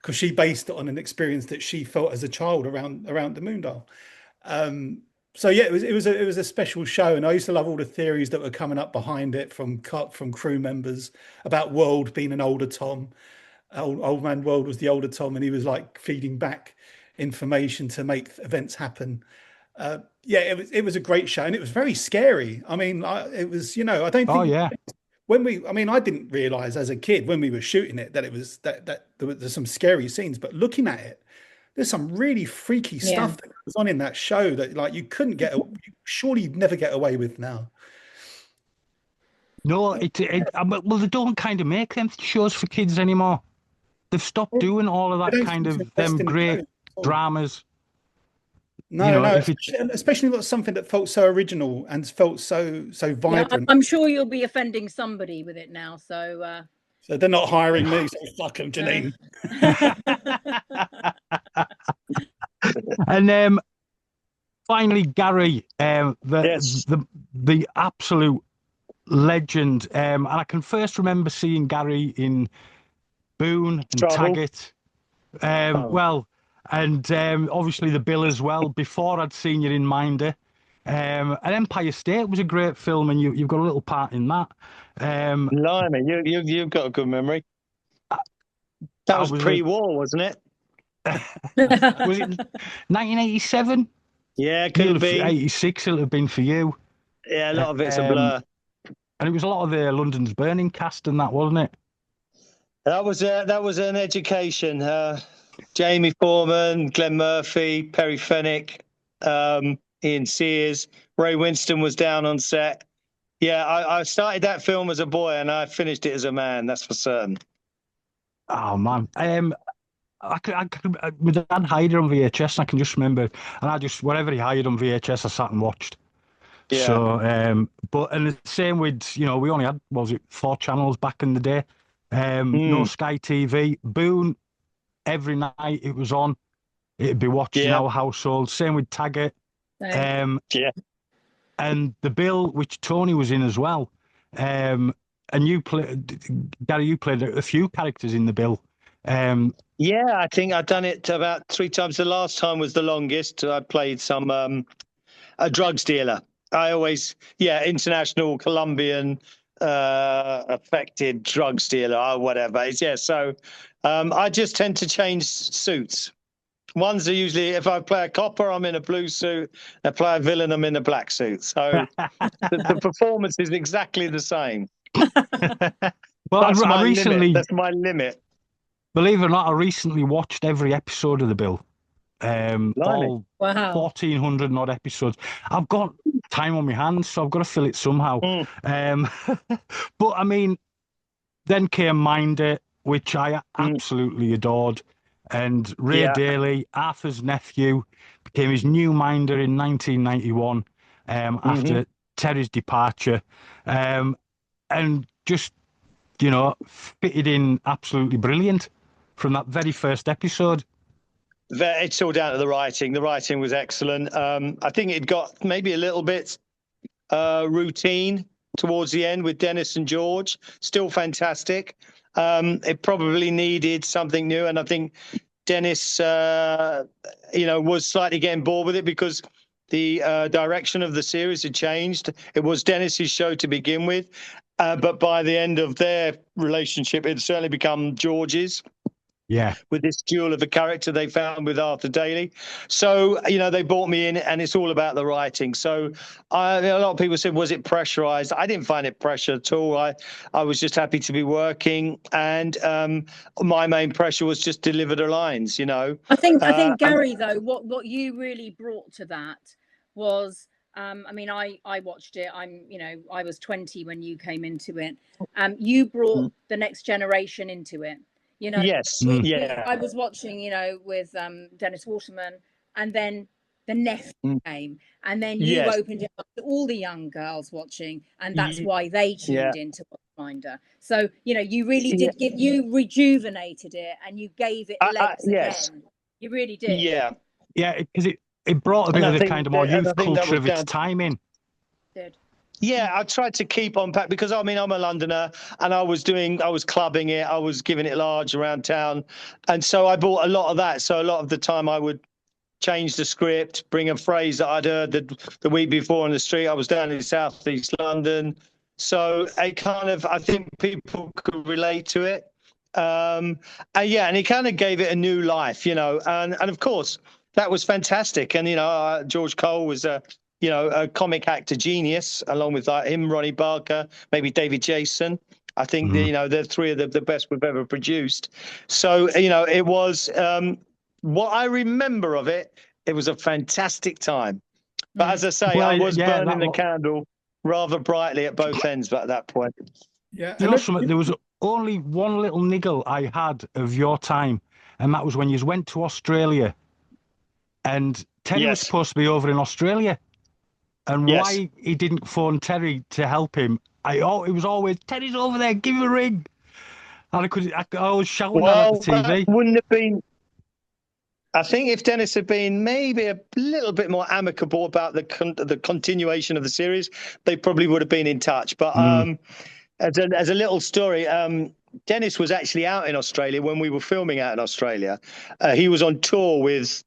because she based it on an experience that she felt as a child around the Moondial. So yeah, it was a special show, and I used to love all the theories that were coming up behind it from crew members about World being an older Tom. Old man World was the older Tom, and he was like feeding back information to make events happen. It was a great show, and it was very scary. I mean, it was, I don't think. Oh yeah. I didn't realize as a kid when we were shooting it that it was that there's some scary scenes, but looking at it, there's some really freaky stuff that was on in that show that you couldn't surely you'd never get away with now. No, well, they don't kind of make them shows for kids anymore. They've stopped doing all of that kind of them great dramas. No, especially not something that felt so original and felt so vibrant. Yeah, I'm sure you'll be offending somebody with it now, so they're not hiring me, so fuck them, Jeanine. And finally, Gary, the absolute legend. And I can first remember seeing Gary in Boone and Taggart. And obviously the Bill as well, before I'd seen you in Minder. And Empire State was a great film, and you've got a little part in that. Blimey, you've got a good memory. That was pre-war, wasn't it? Was it 1987? Yeah, it could have been 86. It'll have been for you. Yeah, a lot of it's a blur. And it was a lot of the London's Burning cast and that, wasn't it? That was an education. Jamie Foreman, Glenn Murphy, Perry Fenwick, Ian Sears, Ray Winston was down on set. Yeah, I started that film as a boy and I finished it as a man. That's for certain. Oh man, I could my dad hired it on VHS. I can just remember, and whatever he hired on VHS, I sat and watched. Yeah. So, and the same with we only had 4 channels back in the day. No Sky TV. Boone, every night it was on. It'd be watching our household. Same with Taggart. And the Bill, which Tony was in as well. And Gary, you played a few characters in the Bill. Yeah, I think I've done it about 3 times. The last time was the longest. I played some a drugs dealer. I always, international Colombian affected drugs dealer or whatever. So I just tend to change suits. Ones are usually, if I play a copper, I'm in a blue suit. If I play a villain, I'm in a black suit. So the performance is exactly the same. Well, That's I recently, limit. That's my limit. believe it or not, I recently watched every episode of The Bill. All 1,400 and odd episodes. I've got time on my hands, so I've got to fill it somehow. But I mean, then came Minder, which I absolutely adored. And Ray Daly, Arthur's nephew, became his new Minder in 1991 after Terry's departure. And just, fitted in absolutely brilliant from that very first episode. It's all down to the writing. The writing was excellent. I think it got maybe a little bit routine towards the end with Dennis and George. Still fantastic. It probably needed something new, and I think Dennis, was slightly getting bored with it because the direction of the series had changed. It was Dennis's show to begin with, but by the end of their relationship, it certainly become George's. Yeah, with this duel of a character they found with Arthur Daly. So, they brought me in, and it's all about the writing. So a lot of people said, was it pressurized? I didn't find it pressure at all. I was just happy to be working, and my main pressure was just deliver the lines, I think Gary, though, what you really brought to that was, I watched it. I was 20 when you came into it. You brought the next generation into it. Yes. I was watching, with Dennis Waterman, and then the nephew came, and then you opened it up to all the young girls watching, and that's why they tuned into Minder. So, you really did you rejuvenated it, and you gave it legs again. You really did. Yeah, because it brought a bit of the kind of more youth culture of its time in. Did. Yeah, I tried to keep on pack because I'm a Londoner, and I was clubbing it, I was giving it large around town, and so I bought a lot of that. So a lot of the time I would change the script, bring a phrase that I'd heard the week before on the street. I was down in South East London, so I think people could relate to it, and it kind of gave it a new life, and of course that was fantastic. And George Cole was a comic actor genius, along with him, Ronnie Barker, maybe David Jason. I think they're three of the best we've ever produced. So it was what I remember of it. It was a fantastic time. But as I say, I was burning the candle rather brightly at both ends at that point. Yeah, there was only one little niggle I had of your time, and that was when you went to Australia, and Terry was supposed to be over in Australia. And why he didn't phone Terry to help him, it was always, Terry's over there, give him a ring. And I was shouting at the TV. That wouldn't have been. I think if Dennis had been maybe a little bit more amicable about the continuation of the series, they probably would have been in touch. But as a little story, Dennis was actually out in Australia when we were filming out in Australia. He was on tour with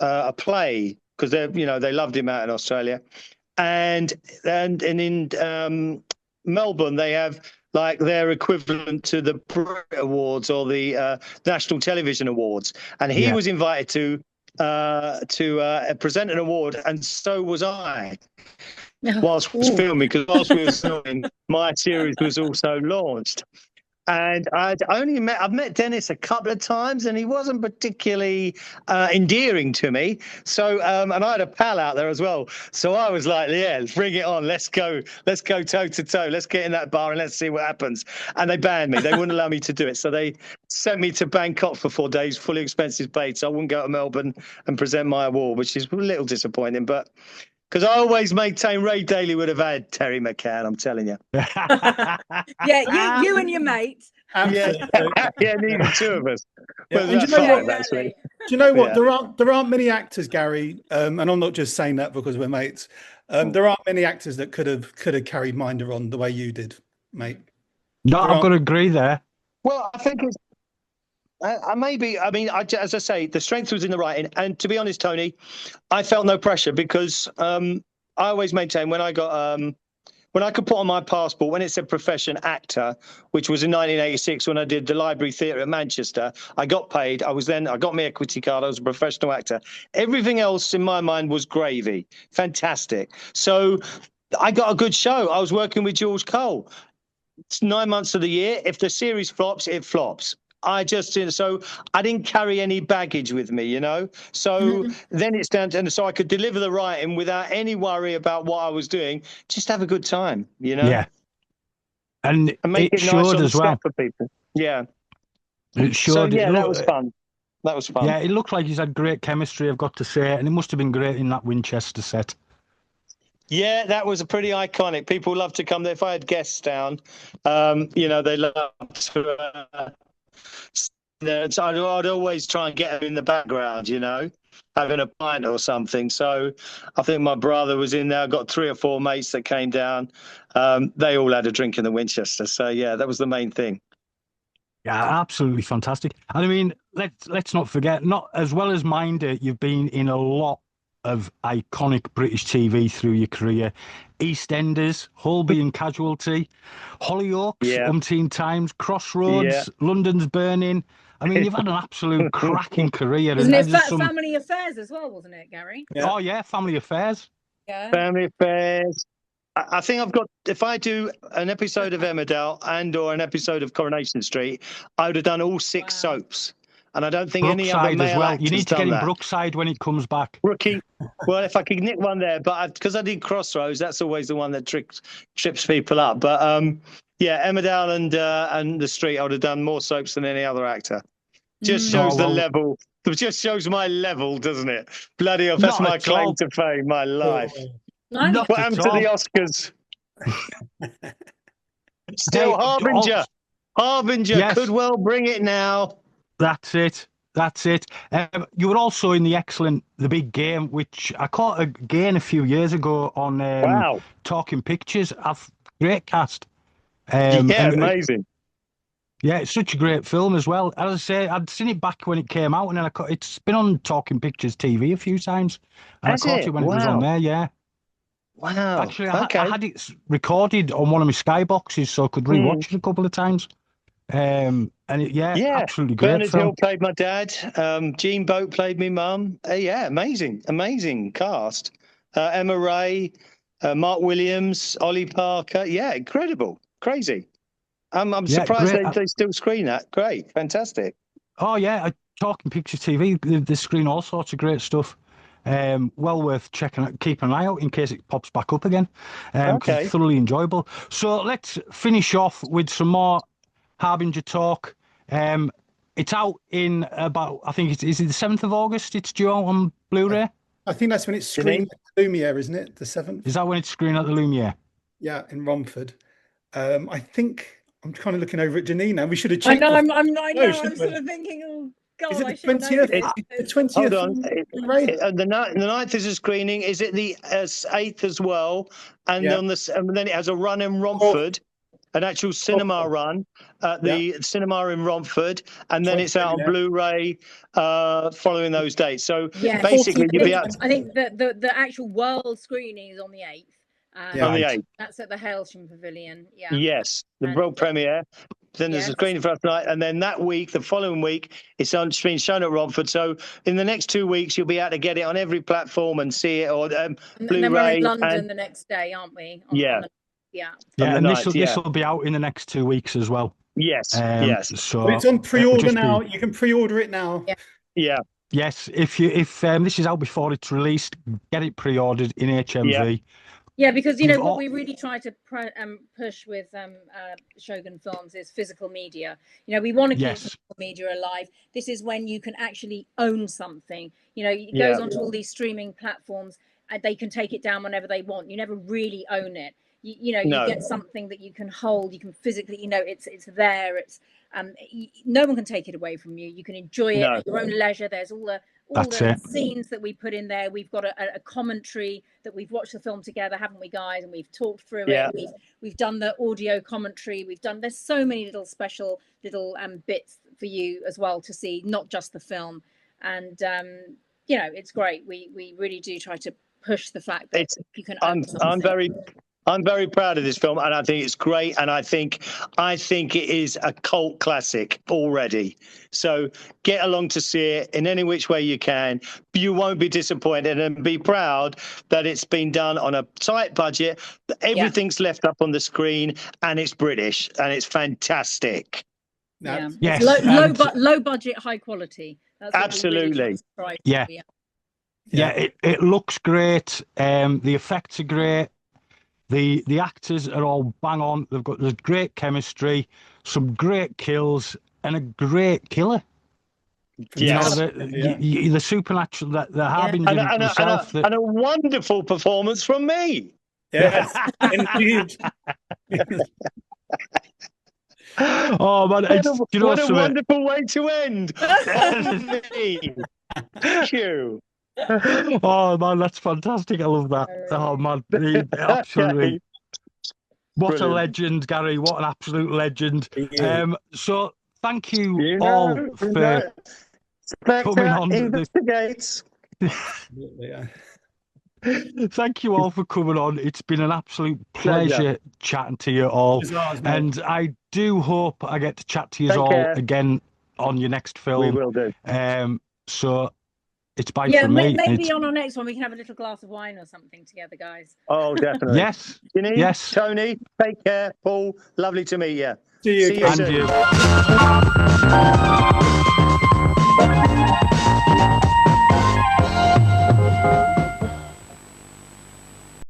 a play because they loved him out in Australia. And in Melbourne, they have like their equivalent to the Brit Awards or the National Television Awards, and he was invited to present an award, and so was I. Whilst we was filming, because whilst we were filming, my series was also launched. And I've met Dennis a couple of times, and he wasn't particularly endearing to me. So, and I had a pal out there as well. So I was like, yeah, bring it on. Let's go toe to toe. Let's get in that bar and let's see what happens. And they banned me. They wouldn't allow me to do it. So they sent me to Bangkok for 4 days, fully expenses paid. So I wouldn't go to Melbourne and present my award, which is a little disappointing. But because I always maintain Ray Daly would have had Terry McCann, I'm telling you. Yeah, you and your mate. Absolutely. Yeah, neither two of us. Yeah. Well, And actually. do you know what? There aren't many actors, Gary, and I'm not just saying that because we're mates. There aren't many actors that could have carried Minder on the way you did, mate. No, I've got to agree there. Well, I think it's. As I say, the strength was in the writing. And to be honest, Tony, I felt no pressure because I always maintain when when I could put on my passport, when it said profession actor, which was in 1986 when I did the Library Theatre at Manchester, I got paid. I got my equity card. I was a professional actor. Everything else in my mind was gravy. Fantastic. So I got a good show. I was working with George Cole. It's 9 months of the year. If the series flops, it flops. So I didn't carry any baggage with me, you know. So then it's down to, and so I could deliver the writing without any worry about what I was doing. Just have a good time, you know. Yeah, and make it nice on the set for people. Yeah, it showed. So yeah, that was fun. That was fun. Yeah, it looked like he's had great chemistry, I've got to say, and it must have been great in that Winchester set. Yeah, that was a pretty iconic. People love to come there. If I had guests down, you know, they love to. So I'd always try and get them in the background, you know, having a pint or something. So I think my brother was in there. I got 3 or 4 mates that came down. They all had a drink in the Winchester. So yeah, that was the main thing. Yeah, absolutely fantastic. And I mean, let's not forget, not as well as Minder, you've been in a lot of iconic British TV through your career. EastEnders, Holby and Casualty, Hollyoaks, umpteen times, Crossroads, London's Burning. I mean, you've had an absolute cracking career. Wasn't it Family Affairs as well, wasn't it, Gary? Yeah. Oh, yeah, Family Affairs. Yeah. Family Affairs. I think I've got, if I do an episode of Emmerdale or an episode of Coronation Street, I would have done all 6 soaps. And I don't think any other male actors You need to get in that. Brookside when it comes back. Rookie. Well, if I could nick one there, but because I did Crossroads, that's always the one that trips people up. But yeah, Emmerdale and The Street, I would have done more soaps than any other actor. Just shows the level. It just shows my level, doesn't it? Bloody hell, that's my claim to fame, my life. What happened to the Oscars? Still Harbinger. Harbinger could well bring it now. That's it. You were also in The Big Game, which I caught again a few years ago on Talking Pictures. Great cast. Amazing. Yeah, it's such a great film as well. As I say, I'd seen it back when it came out, and then it's been on Talking Pictures TV a few times. And I caught it when it was on there, yeah. Wow. Actually, I had it recorded on one of my Skyboxes, so I could rewatch it a couple of times. Absolutely great. Bernard Hill played my dad. Jean Boat played me mum. Amazing cast. Emma Ray, Mark Williams, Ollie Parker. Yeah, incredible, crazy. I'm surprised they still screen that. Great, fantastic. Oh yeah, Talking Pictures TV. They screen all sorts of great stuff. Well worth keeping an eye out in case it pops back up again. It's thoroughly enjoyable. So let's finish off with some more Harbinger talk. It's out in about, I think is it the 7th of August? It's due out on Blu-ray. I think that's when it's screened at the Lumiere, isn't it? The 7th. Is that when it's screened at the Lumiere? Yeah, in Romford. I think I'm kind of looking over at Jeanine now. We should have checked. I know. I'm sort of thinking, oh God, is it the 20th? The 20th. Hold on. The 9th is a screening. Is it the 8th as well? And then it has a run in Romford. An actual cinema run at the cinema in Romford, and then it's out on Blu-ray following those dates. So basically, you'll be out. I think the actual world screening is on the 8th. On the 8th. That's at the Hailsham Pavilion. Yeah. Yes, the world premiere. Then there's a screening for us tonight, and then that week, the following week, it's being shown at Romford. So in the next 2 weeks, you'll be able to get it on every platform and see it, or Blu-ray. And then we're in London the next day, aren't we? And this will be out in the next 2 weeks as well. Yes. So it's on pre-order now. You can pre-order it now. Yeah. Yes. If this is out before it's released, get it pre-ordered in HMV. Yeah, because you know what we really try to push with Shogun Films is physical media. You know, we want to keep physical media alive. This is when you can actually own something. You know, it goes onto all these streaming platforms, and they can take it down whenever they want. You never really own it. You get something that you can hold, you can physically, it's there. It's no one can take it away from you. You can enjoy it at your own leisure. There's all the scenes that we put in there. We've got a commentary that we've watched the film together, haven't we, guys? And we've talked through it. We've done the audio commentary. There's so many little special bits for you as well to see, not just the film. And it's great. We really do try to push the fact that you can. I'm very proud of this film, and I think it's great. And I think it is a cult classic already. So get along to see it in any which way you can. You won't be disappointed, and be proud that it's been done on a tight budget. Everything's left up on the screen, and it's British, and it's fantastic. Yeah. Yes, low budget, high quality. That's absolutely. Really yeah. It looks great. The effects are great. The actors are all bang on. There's great chemistry, some great kills, and a great killer. Yes. The supernatural, the Harbinger himself. And a wonderful performance from me. Yes, indeed. Oh man, what a wonderful way to end. Thank you. Oh man, that's fantastic. I love that. Oh man, absolutely. What a legend, Gary. What an absolute legend. So thank you all for coming on. Investigates. Thank you all for coming on. It's been an absolute pleasure chatting to you all. And I do hope I get to chat to you all again on your next film. We will do. So it's bye from me. Maybe on our next one we can have a little glass of wine or something together, guys. Oh, definitely. Yes. Jeanine, yes. Tony, take care. Paul, lovely to meet you. See you soon. And you.